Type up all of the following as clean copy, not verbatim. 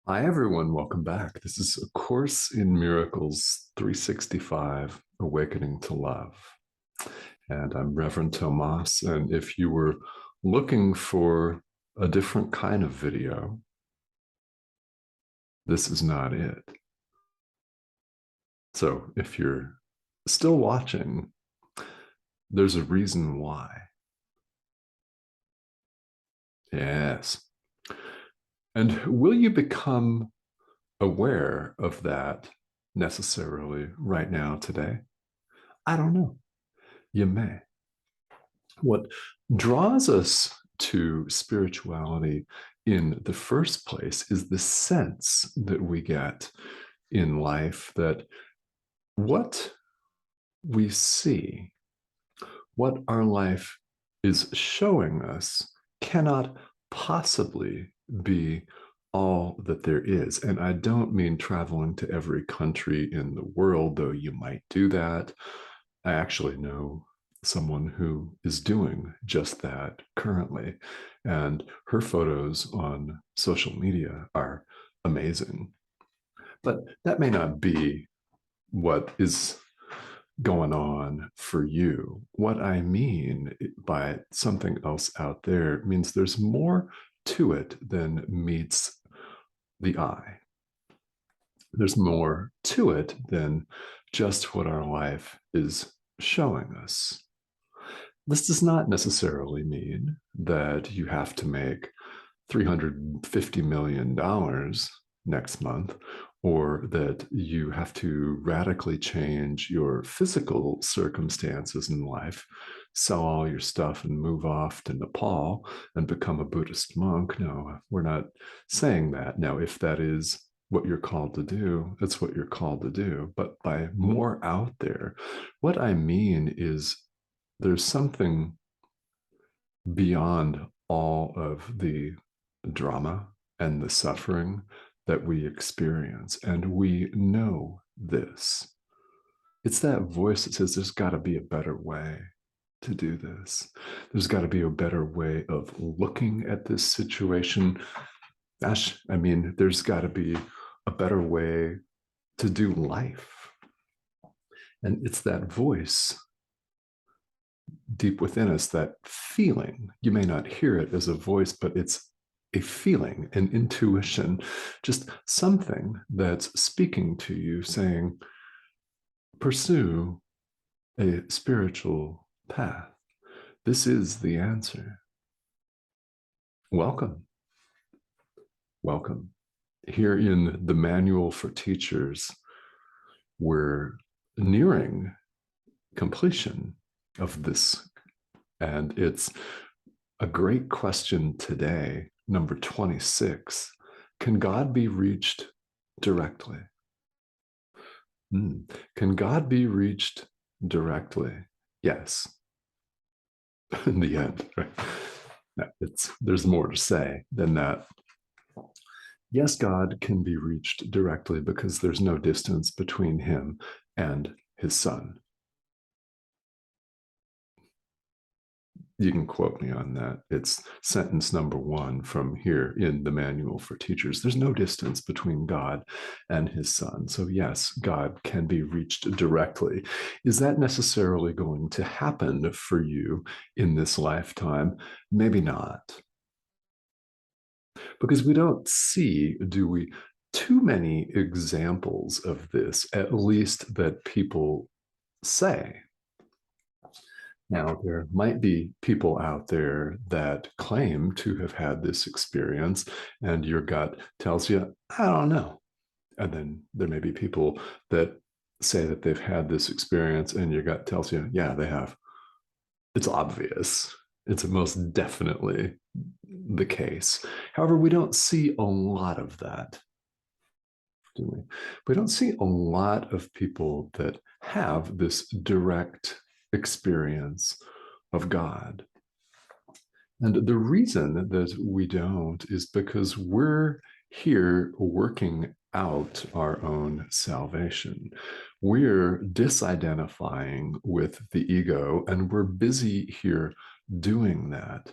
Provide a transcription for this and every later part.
Hi, everyone. Welcome back. This is A Course in Miracles 365 Awakening to Love. And I'm Reverend Tomas. And if you were looking for a different kind of video, this is not it. So if you're still watching, there's a reason why. Yes. And will you become aware of that necessarily right now, today? I don't know. You may. What draws us to spirituality in the first place is the sense that we get in life that what we see, what our life is showing us, cannot possibly be all that there is. And I don't mean traveling to every country in the world, though you might do that. I actually know someone who is doing just that currently, and her photos on social media are amazing. But that may not be what is going on for you. What I mean by something else out there means there's more to it than meets the eye. There's more to it than just what our life is showing us. This does not necessarily mean that you have to make $350 million next month, or that you have to radically change your physical circumstances in life, sell all your stuff and move off to Nepal and become a Buddhist monk. No, we're not saying that. Now, if that is what you're called to do, that's what you're called to do. But by more out there, what I mean is there's something beyond all of the drama and the suffering that we experience. And we know this. It's that voice that says there's got to be a better way to do this. There's got to be a better way of looking at this situation. Gosh, I mean, there's got to be a better way to do life. And it's that voice deep within us, that feeling. You may not hear it as a voice, but it's a feeling, an intuition, just something that's speaking to you saying, pursue a spiritual path. This is the answer. Welcome. Welcome. Here in the Manual for Teachers, we're nearing completion of this. And it's a great question today, number 26. Can God be reached directly? Can God be reached directly? Yes. In the end, right? No, there's more to say than that. Yes, God can be reached directly because there's no distance between him and his son. You can quote me on that. It's sentence number 1 from here in the Manual for Teachers. There's no distance between God and his son. So yes, God can be reached directly. Is that necessarily going to happen for you in this lifetime? Maybe not. Because we don't see, do we, too many examples of this, at least that people say. Now, there might be people out there that claim to have had this experience, and your gut tells you, I don't know. And then there may be people that say that they've had this experience, and your gut tells you, yeah, they have. It's obvious. It's most definitely the case. However, we don't see a lot of that, do we? We don't see a lot of people that have this direct experience of God. And the reason that we don't is because we're here working out our own salvation. We're disidentifying with the ego, and we're busy here doing that.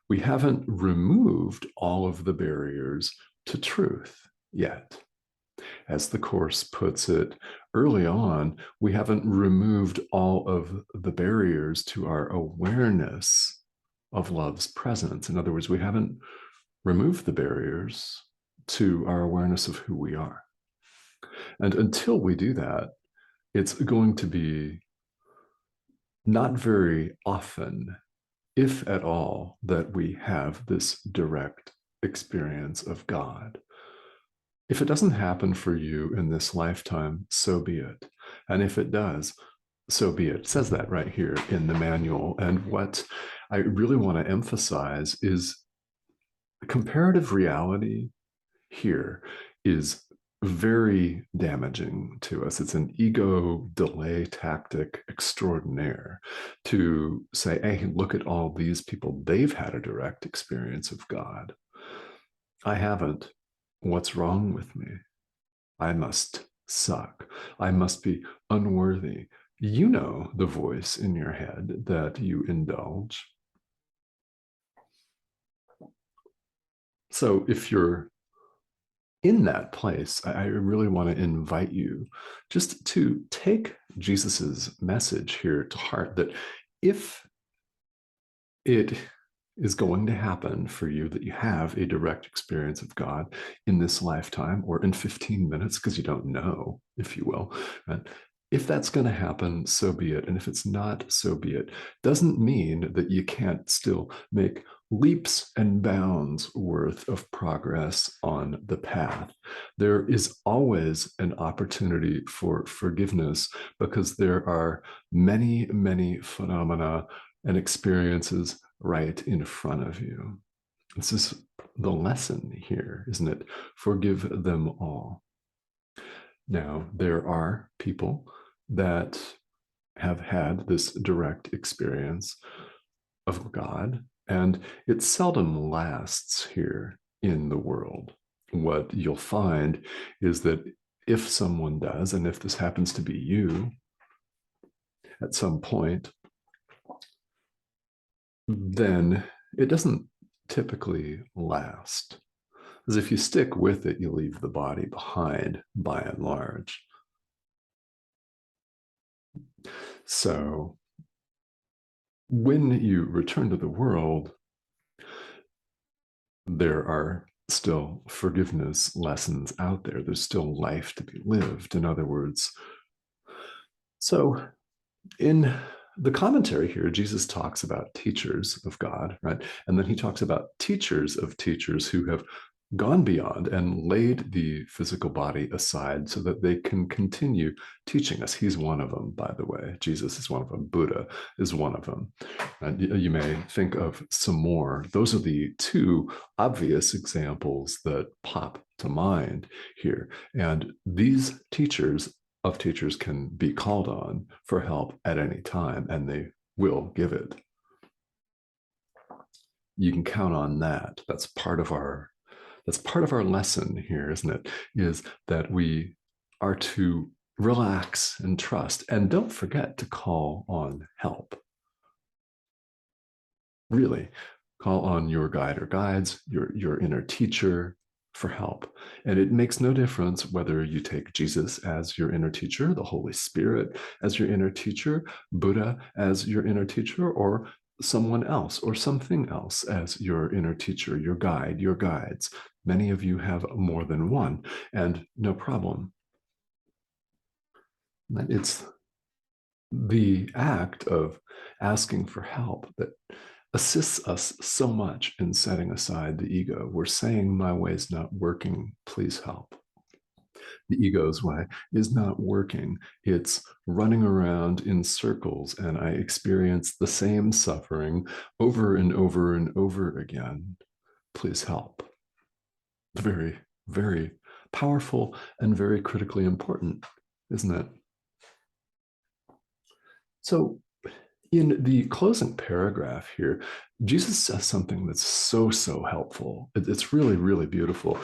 We haven't removed all of the barriers to truth. yet. As the Course puts it, early on, we haven't removed all of the barriers to our awareness of love's presence. In other words, we haven't removed the barriers to our awareness of who we are. And until we do that, it's going to be not very often, if at all, that we have this direct experience of God. If it doesn't happen for you in this lifetime, so be it. And if it does, so be it. It says that right here in the manual. And what I really want to emphasize is comparative reality here is very damaging to us. It's an ego delay tactic extraordinaire to say, hey, look at all these people. They've had a direct experience of God. I haven't. What's wrong with me? I must suck. I must be unworthy. You know the voice in your head that you indulge. So if you're in that place, I really want to invite you just to take Jesus's message here to heart, that if it is going to happen for you that you have a direct experience of God in this lifetime or in 15 minutes, because you don't know, if you will, right? If that's going to happen, so be it. And if it's not, so be it. Doesn't mean that you can't still make leaps and bounds worth of progress on the path. There is always an opportunity for forgiveness because there are many, many phenomena and experiences right in front of you. This is the lesson here, isn't it? Forgive them all. Now, there are people that have had this direct experience of God, and it seldom lasts here in the world. What you'll find is that if someone does, and if this happens to be you at some point, then it doesn't typically last. Because if you stick with it, you leave the body behind by and large. So when you return to the world, there are still forgiveness lessons out there. There's still life to be lived, in other words. So in the commentary here, Jesus talks about teachers of God, right? And then he talks about teachers of teachers who have gone beyond and laid the physical body aside so that they can continue teaching us. He's one of them, by the way. Jesus is one of them. Buddha is one of them. And you may think of some more. Those are the two obvious examples that pop to mind here. And these teachers of teachers can be called on for help at any time, and they will give it. You can count on that. That's part of our lesson here, isn't it? Is that we are to relax and trust, and don't forget to call on help. Really, call on your guide or guides, your inner teacher, for help. And it makes no difference whether you take Jesus as your inner teacher, the Holy Spirit as your inner teacher, Buddha as your inner teacher, or someone else or something else as your inner teacher, your guide, your guides. Many of you have more than one, and no problem. It's the act of asking for help that assists us so much in setting aside the ego. We're saying, my way's not working, please help. The ego's way is not working. It's running around in circles, and I experience the same suffering over and over and over again. Please help. Very, very powerful and very critically important, isn't it? So in the closing paragraph here, Jesus says something that's so helpful. It's really, really beautiful.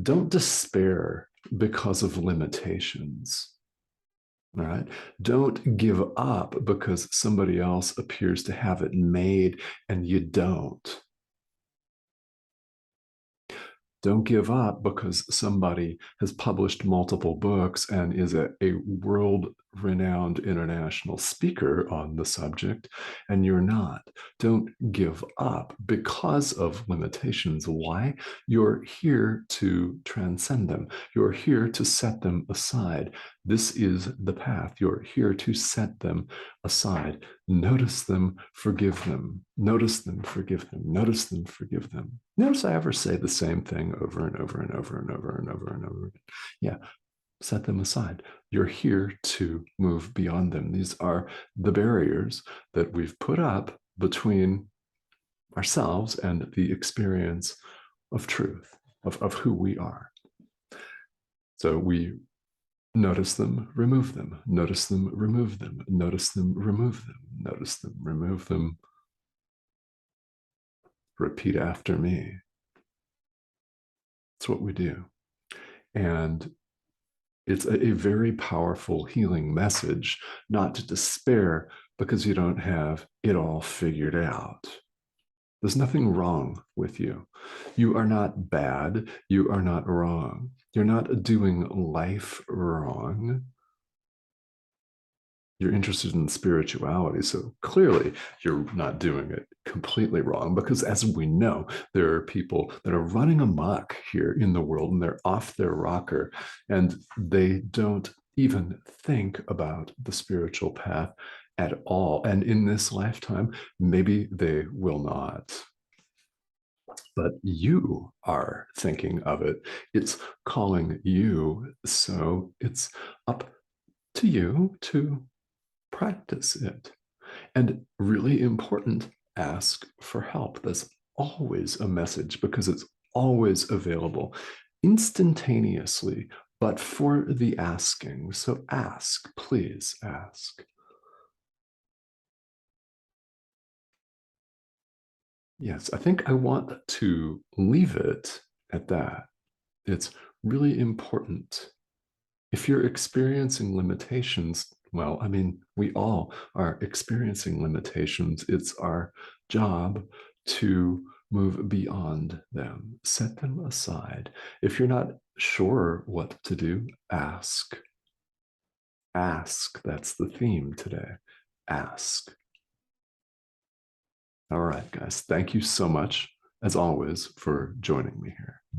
Don't despair because of limitations. All right. Don't give up because somebody else appears to have it made and you don't. Don't give up because somebody has published multiple books and is a world renowned international speaker on the subject, and you're not. Don't give up because of limitations. Why? You're here to transcend them. You're here to set them aside. This is the path. You're here to set them aside. Notice them, forgive them. Notice them, forgive them. Notice them, forgive them. Notice I ever say the same thing over and over and over and over and over and over again. Yeah, set them aside. You're here to move beyond them. These are the barriers that we've put up between ourselves and the experience of truth, of who we are. So we notice them, remove them, notice them, remove them, notice them, remove them, notice them, remove them. Repeat after me. It's what we do. And it's a very powerful healing message, not to despair because you don't have it all figured out. There's nothing wrong with you. You are not bad. You are not wrong. You're not doing life wrong. You're interested in spirituality. So clearly, you're not doing it completely wrong because, as we know, there are people that are running amok here in the world and they're off their rocker and they don't even think about the spiritual path at all. And in this lifetime, maybe they will not. But you are thinking of it. It's calling you. So it's up to you to practice it. And really important, ask for help. That's always a message because it's always available instantaneously, but for the asking. So ask, please ask. Yes, I think I want to leave it at that. It's really important. If you're experiencing limitations, well, I mean, we all are experiencing limitations. It's our job to move beyond them, set them aside. If you're not sure what to do, ask. Ask. That's the theme today. Ask. All right, guys. Thank you so much, as always, for joining me here.